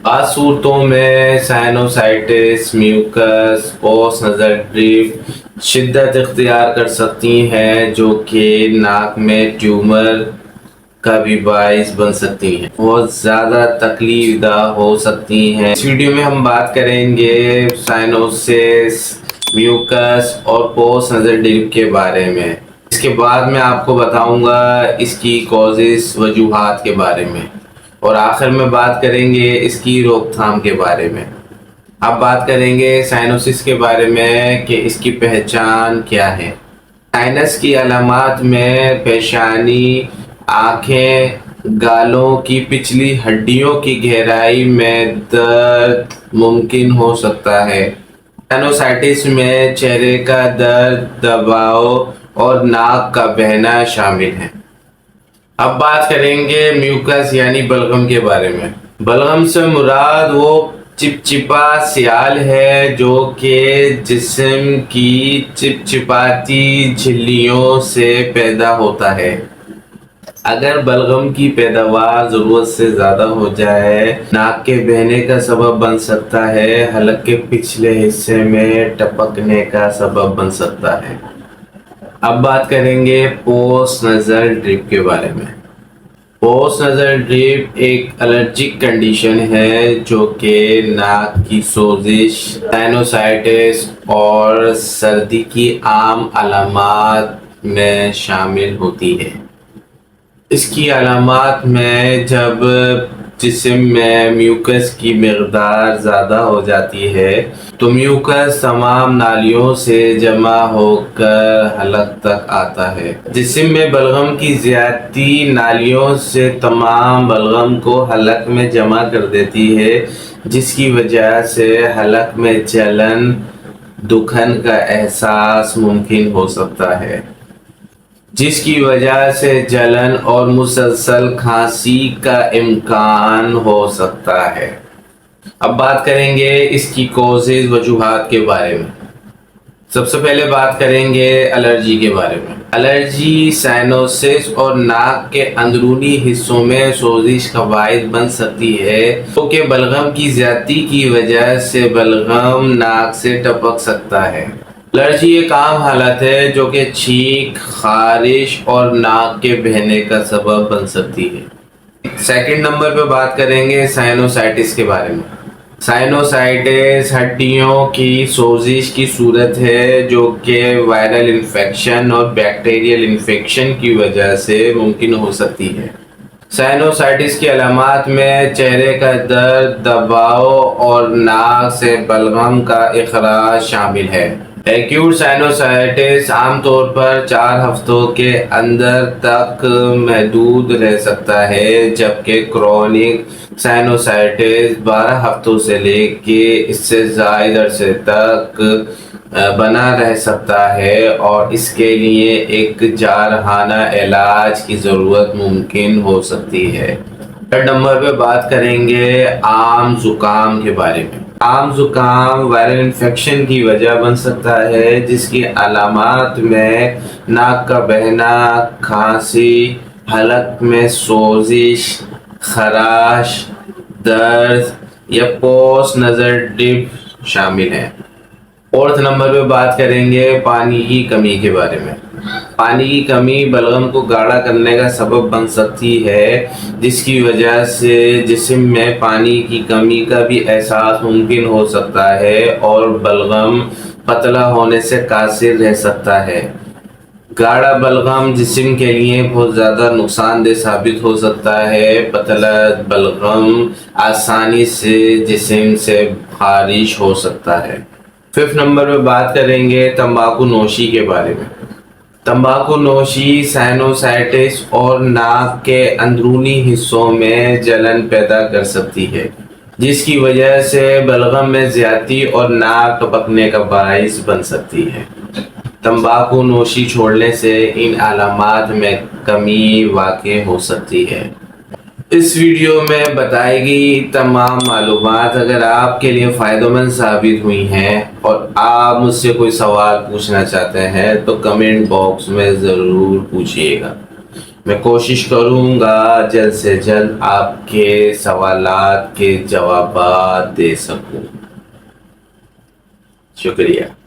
بعض صورتوں میں سائنوسائٹس، میوکس، پوس نظر ڈرپ شدت اختیار کر سکتی ہیں جو کہ ناک میں ٹیومر کا بھی باعث بن سکتی ہیں، بہت زیادہ تکلیف دہ ہو سکتی ہیں۔ اس ویڈیو میں ہم بات کریں گے سائنوسس، میوکس اور پوس نظر ڈرپ کے بارے میں۔ اس کے بعد میں آپ کو بتاؤں گا اس کی کازز، وجوہات کے بارے میں، اور آخر میں بات کریں گے اس کی روک تھام کے بارے میں۔ اب بات کریں گے سائنوسس کے بارے میں کہ اس کی پہچان کیا ہے۔ سائنس کی علامات میں پیشانی، آنکھیں، گالوں کی پچھلی ہڈیوں کی گہرائی میں درد ممکن ہو سکتا ہے۔ سائنوسائٹس میں چہرے کا درد، دباؤ اور ناک کا بہنا شامل ہے۔ اب بات کریں گے میوکس یعنی بلغم کے بارے میں۔ بلغم سے مراد وہ چپچپا سیال ہے جو کہ جسم کی چپچپاتی جھلیوں سے پیدا ہوتا ہے۔ اگر بلغم کی پیداوار ضرورت سے زیادہ ہو جائے، ناک کے بہنے کا سبب بن سکتا ہے، حلق کے پچھلے حصے میں ٹپکنے کا سبب بن سکتا ہے۔ اب بات کریں گے پوس نظر ڈرپ کے بارے میں۔ پوس نظر ڈرپ ایک الرجک کنڈیشن ہے جو کہ ناک کی سوزش، سائنوسائٹس اور سردی کی عام علامات میں شامل ہوتی ہے۔ اس کی علامات میں جب جسم میں میوکس کی مقدار زیادہ ہو جاتی ہے تو میوکس تمام نالیوں سے جمع ہو کر حلق تک آتا ہے۔ جسم میں بلغم کی زیادتی نالیوں سے تمام بلغم کو حلق میں جمع کر دیتی ہے، جس کی وجہ سے حلق میں جلن، دکھن کا احساس ممکن ہو سکتا ہے، جس کی وجہ سے جلن اور مسلسل کھانسی کا امکان ہو سکتا ہے۔ اب بات کریں گے اس کی کازز، وجوہات کے بارے میں۔ سب سے پہلے بات کریں گے الرجی کے بارے میں۔ الرجی سائنوسس اور ناک کے اندرونی حصوں میں سوزش کا باعث بن سکتی ہے، کیونکہ بلغم کی زیادتی کی وجہ سے بلغم ناک سے ٹپک سکتا ہے۔ الرجی ایک عام حالت ہے جو کہ چھینک، خارش اور ناک کے بہنے کا سبب بن سکتی ہے۔ سیکنڈ نمبر پہ بات کریں گے سائنوسائٹس کے بارے میں۔ سائنوسائٹس ہڈیوں کی سوزش کی صورت ہے جو کہ وائرل انفیکشن اور بیکٹیریل انفیکشن کی وجہ سے ممکن ہو سکتی ہے۔ سائنوسائٹس کی علامات میں چہرے کا درد، دباؤ اور ناک سے بلغم کا اخراج شامل ہے۔ ایکیوٹ سائنوسائٹس عام طور پر 4 ہفتوں کے اندر تک محدود رہ سکتا ہے، جبکہ کرونک سائنوسائٹس 12 ہفتوں سے لے کے اس سے زائد عرصے تک بنا رہ سکتا ہے اور اس کے لیے ایک جارحانہ علاج کی ضرورت ممکن ہو سکتی ہے۔ تھرڈ نمبر پہ بات کریں گے عام زکام کے بارے میں۔ عام زکام وائرل انفیکشن کی وجہ بن سکتا ہے، جس کی علامات میں ناک کا بہنا، کھانسی، حلق میں سوزش، خراش، درد یا پوس نظر ڈرپ شامل ہیں۔ فورتھ نمبر پہ بات کریں گے پانی کی کمی کے بارے میں۔ پانی کی کمی بلغم کو گاڑھا کرنے کا سبب بن سکتی ہے، جس کی وجہ سے جسم میں پانی کی کمی کا بھی احساس ممکن ہو سکتا ہے اور بلغم پتلا ہونے سے قاصر رہ سکتا ہے۔ گاڑھا بلغم جسم کے لیے بہت زیادہ نقصان دہ ثابت ہو سکتا ہے۔ پتلا بلغم آسانی سے جسم سے خارج ہو سکتا ہے۔ ففتھ نمبر پہ بات کریں گے تمباکو نوشی کے بارے میں۔ تمباکو نوشی سائنوسائٹس اور ناک کے اندرونی حصوں میں جلن پیدا کر سکتی ہے، جس کی وجہ سے بلغم میں زیادتی اور ناک ٹپکنے کا باعث بن سکتی ہے۔ تمباکو نوشی چھوڑنے سے ان علامات میں کمی واقع ہو سکتی ہے۔ اس ویڈیو میں بتائی گئی تمام معلومات اگر آپ کے لیے فائدہ مند ثابت ہوئی ہیں اور آپ مجھ سے کوئی سوال پوچھنا چاہتے ہیں تو کمنٹ باکس میں ضرور پوچھیے گا۔ میں کوشش کروں گا جلد سے جلد آپ کے سوالات کے جوابات دے سکوں. شکریہ.